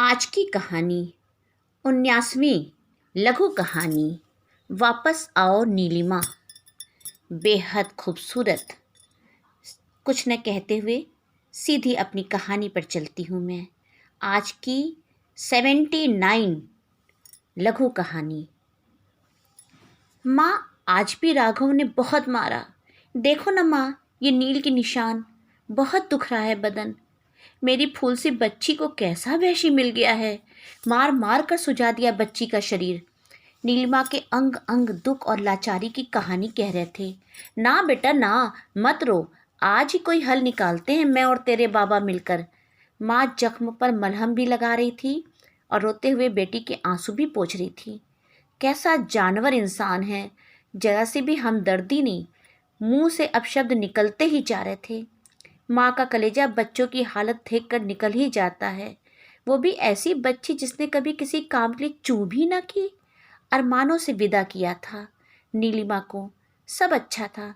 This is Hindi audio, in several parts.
आज की कहानी 19वीं लघु कहानी वापस आओ नीलिमा। बेहद खूबसूरत। कुछ न कहते हुए सीधी अपनी कहानी पर चलती हूँ मैं। आज की 79 लघु कहानी। माँ, आज भी राघव ने बहुत मारा। देखो ना माँ, ये नील के निशान। बहुत दुख रहा है बदन। मेरी फूल सी बच्ची को कैसा वहशी मिल गया है। मार मार कर सुझा दिया बच्ची का शरीर। नीलिमा के अंग अंग दुख और लाचारी की कहानी कह रहे थे। ना बेटा ना, मत रो। आज ही कोई हल निकालते हैं, मैं और तेरे बाबा मिलकर। माँ जख्म पर मलहम भी लगा रही थी और रोते हुए बेटी के आंसू भी पोंछ रही थी। कैसा जानवर इंसान है, जरा सी भी हमदर्दी नहीं। मुंह से अपशब्द निकलते ही जा रहे थे। माँ का कलेजा बच्चों की हालत देख कर निकल ही जाता है। वो भी ऐसी बच्ची जिसने कभी किसी काम के लिए चू भी ना की। अरमानों से विदा किया था नीलिमा को। सब अच्छा था,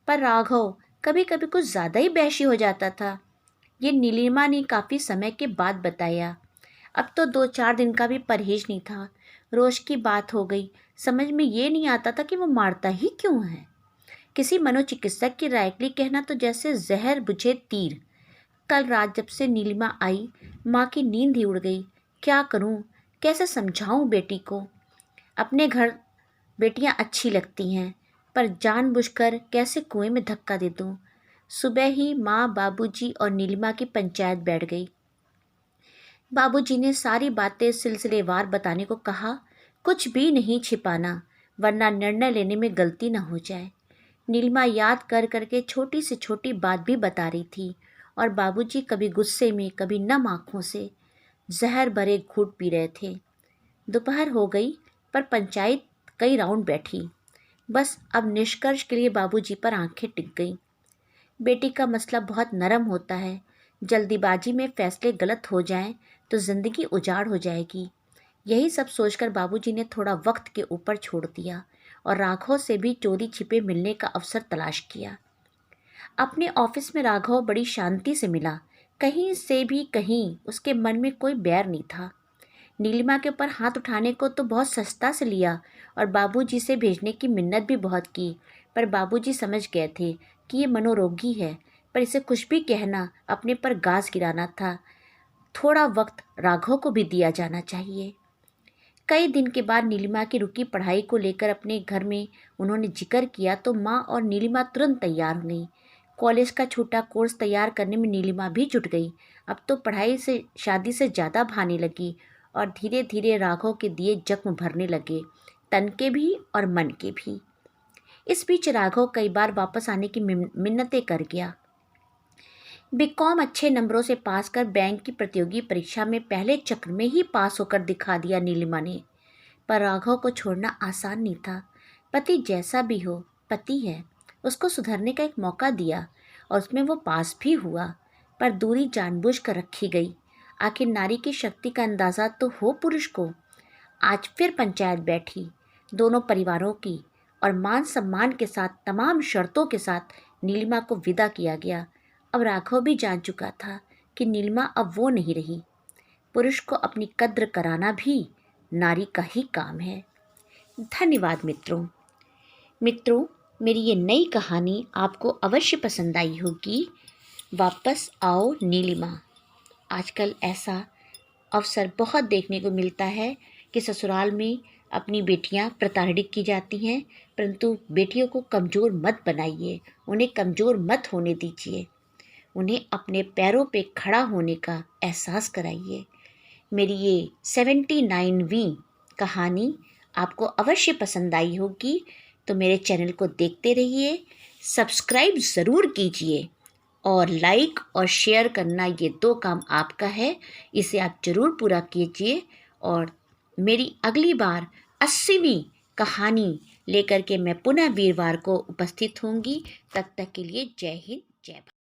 पर राघव कभी कभी कुछ ज़्यादा ही बैशी हो जाता था। ये नीलिमा ने काफ़ी समय के बाद बताया। अब तो 2-4 दिन का भी परहेज नहीं था। रोज की बात हो गई। समझ में ये नहीं आता था कि वो मारता ही क्यों है। किसी मनोचिकित्सक की राय के लिए कहना तो जैसे जहर बुझे तीर। कल रात जब से नीलिमा आई, माँ की नींद ही उड़ गई। क्या करूँ, कैसे समझाऊँ बेटी को। अपने घर बेटियाँ अच्छी लगती हैं, पर जानबूझकर कैसे कुएं में धक्का दे दूँ। सुबह ही माँ, बाबूजी और नीलिमा की पंचायत बैठ गई। बाबूजी ने सारी बातें सिलसिलेवार बताने को कहा। कुछ भी नहीं छिपाना, वरना निर्णय लेने में गलती न हो जाए। नीलिमा याद कर करके छोटी से छोटी बात भी बता रही थी, और बाबूजी कभी गुस्से में कभी नम आँखों से जहर भरे घूंट पी रहे थे। दोपहर हो गई, पर पंचायत कई राउंड बैठी। बस अब निष्कर्ष के लिए बाबूजी पर आंखें टिक गईं। बेटी का मसला बहुत नरम होता है। जल्दीबाजी में फैसले गलत हो जाएं तो जिंदगी उजाड़ हो जाएगी। यही सब सोचकर बाबूजी ने थोड़ा वक्त के ऊपर छोड़ दिया और राघव से भी चोरी छिपे मिलने का अवसर तलाश किया। अपने ऑफिस में राघव बड़ी शांति से मिला। कहीं से भी कहीं उसके मन में कोई बैर नहीं था। नीलिमा के ऊपर हाथ उठाने को तो बहुत सस्ता से लिया और बाबूजी से भेजने की मिन्नत भी बहुत की, पर बाबूजी समझ गए थे कि ये मनोरोगी है। पर इसे कुछ भी कहना अपने पर गाज गिराना था। थोड़ा वक्त राघव को भी दिया जाना चाहिए। कई दिन के बाद नीलिमा की रुकी पढ़ाई को लेकर अपने घर में उन्होंने जिक्र किया तो माँ और नीलिमा तुरंत तैयार हो गई। कॉलेज का छोटा कोर्स तैयार करने में नीलिमा भी जुट गई। अब तो पढ़ाई से शादी से ज़्यादा भाने लगी और धीरे धीरे राघव के दिए जख्म भरने लगे, तन के भी और मन के भी। इस बीच राघव कई बार वापस आने की मिन्नतें कर गया। बीकॉम अच्छे नंबरों से पास कर बैंक की प्रतियोगी परीक्षा में पहले चक्र में ही पास होकर दिखा दिया नीलिमा ने। पर राघव को छोड़ना आसान नहीं था। पति जैसा भी हो, पति है। उसको सुधरने का एक मौका दिया और उसमें वो पास भी हुआ, पर दूरी जानबूझकर रखी गई। आखिर नारी की शक्ति का अंदाज़ा तो हो पुरुष को। आज फिर पंचायत बैठी दोनों परिवारों की, और मान सम्मान के साथ तमाम शर्तों के साथ नीलिमा को विदा किया गया। अब राघव भी जान चुका था कि नीलिमा अब वो नहीं रही। पुरुष को अपनी कद्र कराना भी नारी का ही काम है। धन्यवाद मित्रों। मेरी ये नई कहानी आपको अवश्य पसंद आई होगी। वापस आओ नीलिमा। आजकल ऐसा अवसर बहुत देखने को मिलता है कि ससुराल में अपनी बेटियां प्रताड़ित की जाती हैं, परंतु बेटियों को कमज़ोर मत बनाइए, उन्हें कमज़ोर मत होने दीजिए। उन्हें अपने पैरों पे खड़ा होने का एहसास कराइए। मेरी ये 79वीं कहानी आपको अवश्य पसंद आई होगी, तो मेरे चैनल को देखते रहिए, सब्सक्राइब ज़रूर कीजिए और लाइक और शेयर करना, ये 2 काम आपका है। इसे आप ज़रूर पूरा कीजिए। और मेरी अगली बार 80वीं कहानी लेकर के मैं पुनः वीरवार को उपस्थित होंगी। तब तक के लिए जय हिंद, जय भारत।